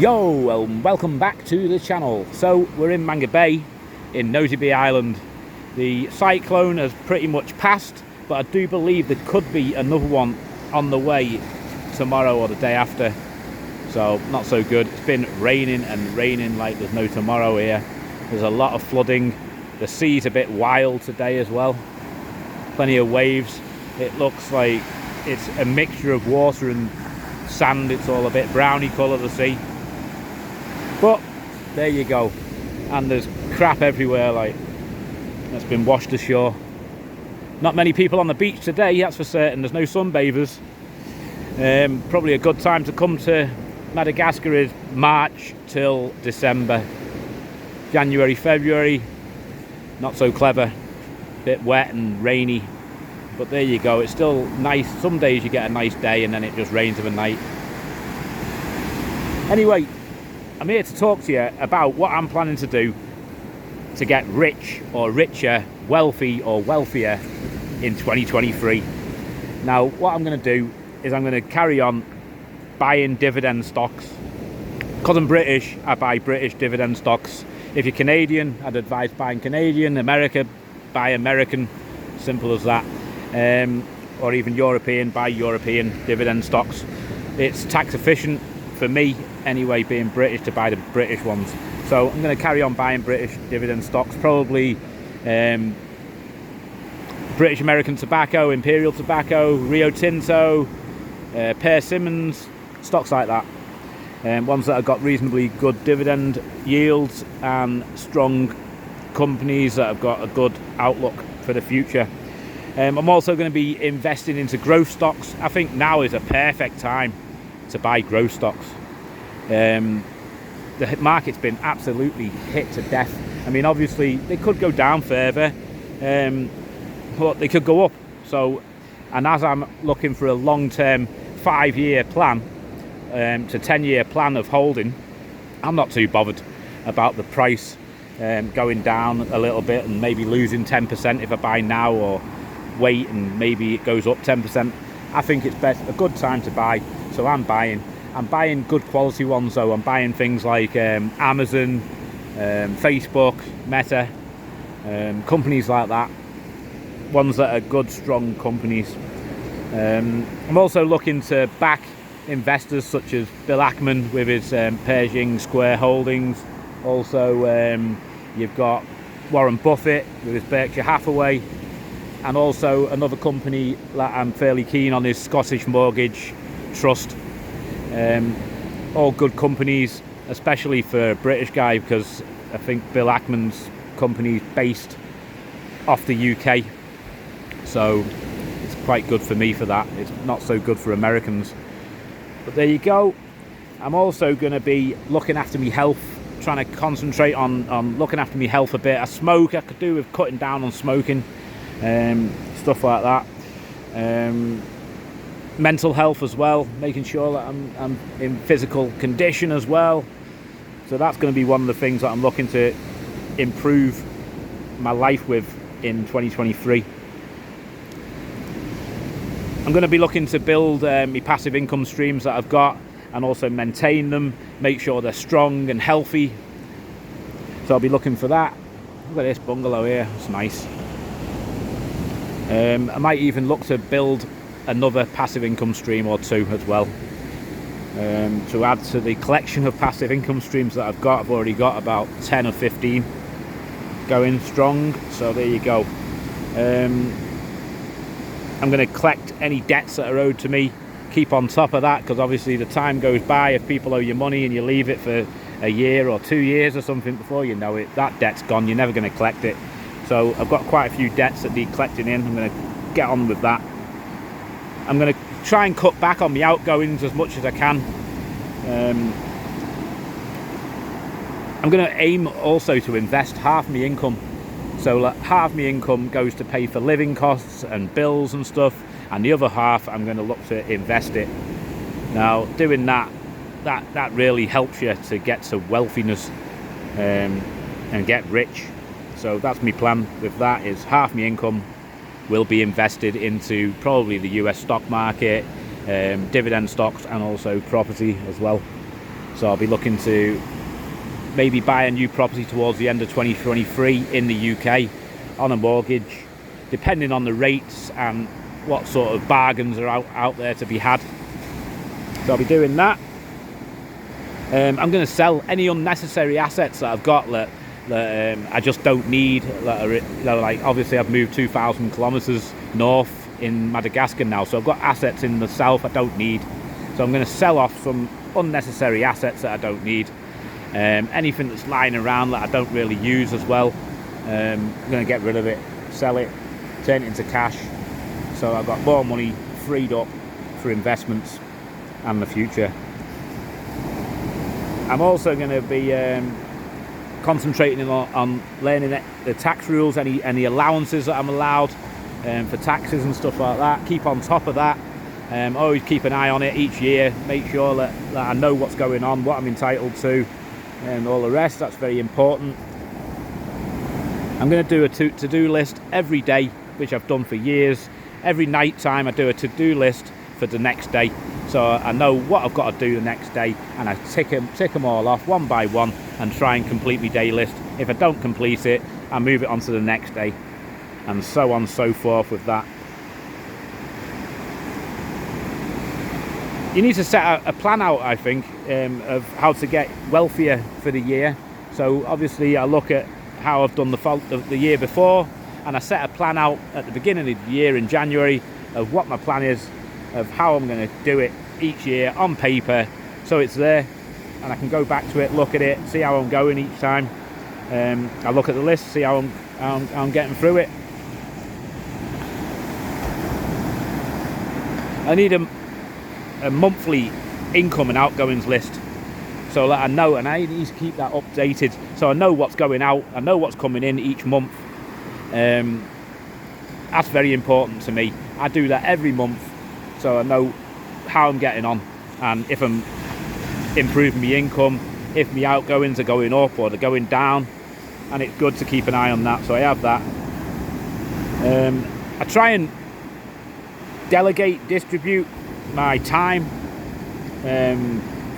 Yo, welcome back to the channel. So we're in Manga Bay in Nosy Be Island. The cyclone has pretty much passed, but I do believe there could be another one on the way tomorrow or the day after. So not so good. It's been raining and raining like there's no tomorrow here. There's a lot of flooding. The sea's a bit wild today as well. Plenty of waves. It looks like it's a mixture of water and sand. It's all a bit browny colour, the sea. But there you go. And there's crap everywhere, like that's been washed ashore. Not many people on the beach today, that's for certain. There's no sunbathers. Probably a good time to come to Madagascar is March till December. January, February, not so clever. Bit wet and rainy. But there you go, it's still nice. Some days you get a nice day and then it just rains overnight. Anyway, I'm here to talk to you about what I'm planning to do to get rich or richer, wealthy or wealthier in 2023. Now, what I'm going to do is I'm going to carry on buying dividend stocks. Because I'm British, I buy British dividend stocks. If you're Canadian, I'd advise buying Canadian. America, buy American. Simple as that. Or even European, buy European dividend stocks. It's tax efficient for me anyway, being British, to buy the British ones. So I'm going to carry on buying British dividend stocks, probably British American Tobacco, Imperial Tobacco, Rio Tinto, Persimmons, stocks like that. Ones that have got reasonably good dividend yields and strong companies that have got a good outlook for the future. I'm also going to be investing into growth stocks. I think now is a perfect time to buy growth stocks. The market's been absolutely hit to death. I mean, obviously they could go down further, but they could go up. So, and as I'm looking for a long-term 5-year plan to 10-year plan of holding, I'm not too bothered about the price going down a little bit and maybe losing 10% if I buy now, or wait and maybe it goes up 10%. I think it's a good time to buy, so I'm buying good quality ones though. I'm buying things like Amazon, Facebook, Meta, companies like that, ones that are good, strong companies. I'm also looking to back investors such as Bill Ackman with his Pershing Square Holdings. Also you've got Warren Buffett with his Berkshire Hathaway, and also another company that I'm fairly keen on is Scottish Mortgage Trust. All good companies, especially for a British guy, because I think Bill Ackman's company is based off the UK, so it's quite good for me for that. It's not so good for Americans, but there you go. I'm also going to be looking after my health, trying to concentrate on looking after my health a bit. I smoke. I could do with cutting down on smoking, stuff like that. Mental health as well, making sure that I'm in physical condition as well. So that's going to be one of the things that I'm looking to improve my life with in 2023. I'm going to be looking to build my passive income streams that I've got, and also maintain them, make sure they're strong and healthy. So I'll be looking for that. Look at this bungalow here, it's nice. I might even look to build another passive income stream or two as well, to add to the collection of passive income streams that I've got. I've already got about 10 or 15 going strong, so there you go. I'm going to collect any debts that are owed to me, keep on top of that, because obviously the time goes by. If people owe you money and you leave it for a year or 2 years or something, before you know it, that debt's gone. You're never going to collect it. So I've got quite a few debts that need collecting in. I'm going to get on with that. I'm going to try and cut back on my outgoings as much as I can. I'm going to aim also to invest half my income. So like, half my income goes to pay for living costs and bills and stuff, and the other half I'm going to look to invest it. Now, doing that really helps you to get to wealthiness and get rich. So that's my plan with that, is half my income will be invested into probably the US stock market, dividend stocks, and also property as well. So I'll be looking to maybe buy a new property towards the end of 2023 in the UK on a mortgage, depending on the rates and what sort of bargains are out there to be had. So I'll be doing that. I'm going to sell any unnecessary assets that I've got that I just don't need. That are, like obviously I've moved 2,000 kilometers north in Madagascar now, so I've got assets in the south I don't need. So I'm going to sell off some unnecessary assets that I don't need. Anything that's lying around that I don't really use as well, I'm going to get rid of it, sell it, turn it into cash, so I've got more money freed up for investments and the future. I'm also going to be concentrating on learning the tax rules, any allowances that I'm allowed for taxes and stuff like that. Keep on top of that. Always keep an eye on it each year, make sure that I know what's going on, what I'm entitled to, and all the rest. That's very important. I'm going to do a to-do list every day, which I've done for years. Every night time I do a to-do list for the next day, so I know what I've got to do the next day, and I tick them all off one by one and try and complete my day list. If I don't complete it, I move it on to the next day, and so on and so forth with that. You need to set a plan out, I think, of how to get wealthier for the year. So obviously I look at how I've done the year before, and I set a plan out at the beginning of the year in January of what my plan is, of how I'm going to do it each year on paper, so it's there and I can go back to it, look at it, see how I'm going each time. I look at the list, see how I'm getting through it. I need a monthly income and outgoings list, so that I know, and I need to keep that updated so I know what's going out, I know what's coming in each month. That's very important to me. I do that every month, so I know how I'm getting on, and if I'm improving my income, if my outgoings are going up or they're going down, and it's good to keep an eye on that. So I have that. I try and delegate, distribute my time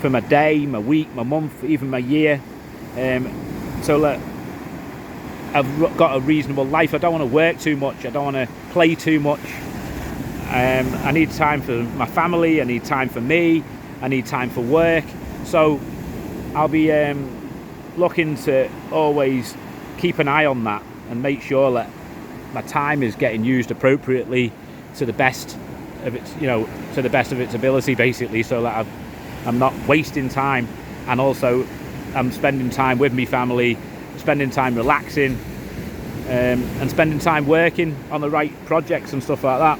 for my day, my week, my month, even my year, so that I've got a reasonable life. I don't want to work too much, I don't want to play too much. I need time for my family, I need time for me, I need time for work. So I'll be looking to always keep an eye on that and make sure that my time is getting used appropriately to the best of its, to the best of its ability, basically, so that I'm not wasting time, and also I'm spending time with my family, spending time relaxing, and spending time working on the right projects and stuff like that.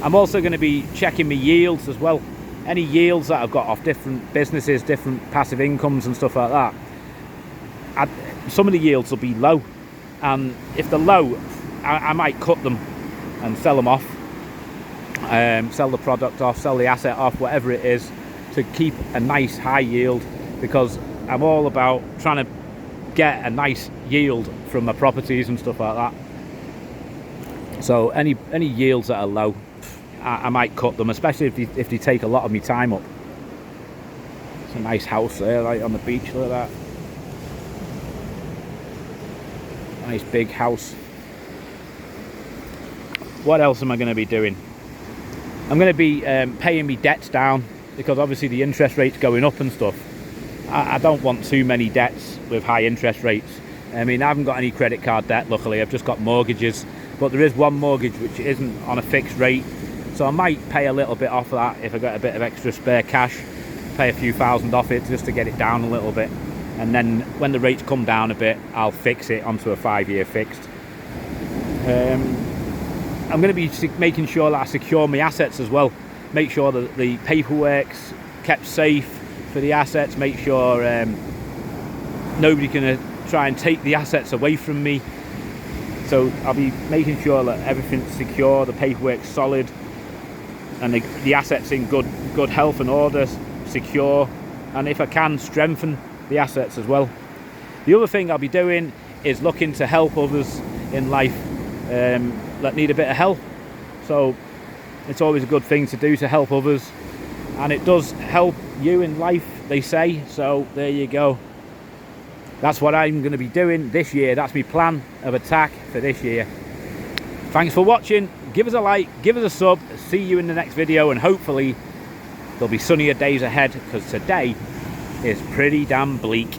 I'm also going to be checking my yields as well. Any yields that I've got off different businesses, different passive incomes and stuff like that. Some of the yields will be low, and if they're low, I might cut them and sell them off. Sell the product off, sell the asset off, whatever it is, to keep a nice high yield, because I'm all about trying to get a nice yield from my properties and stuff like that. So any yields that are low, I might cut them, especially if they take a lot of my time up. It's a nice house there, right on the beach, look at that. Nice big house. What else am I going to be doing? I'm going to be paying me debts down, because obviously the interest rate's going up and stuff. I don't want too many debts with high interest rates. I mean, I haven't got any credit card debt, luckily. I've just got mortgages, but there is one mortgage which isn't on a fixed rate, so I might pay a little bit off that if I got a bit of extra spare cash, pay a few thousand off it just to get it down a little bit, and then when the rates come down a bit, I'll fix it onto a 5-year fixed. I'm going to be making sure that I secure my assets as well, make sure that the paperwork's kept safe for the assets, make sure nobody's going to try and take the assets away from me. So I'll be making sure that everything's secure, the paperwork's solid, and the assets in good health and order, secure, and if I can, strengthen the assets as well. The other thing I'll be doing is looking to help others in life that need a bit of help. So it's always a good thing to do, to help others, and it does help you in life they say. So there you go. That's what I'm going to be doing this year. That's my plan of attack for this year. Thanks for watching. Give us a like, give us a sub. See you in the next video, and hopefully there'll be sunnier days ahead, because today is pretty damn bleak.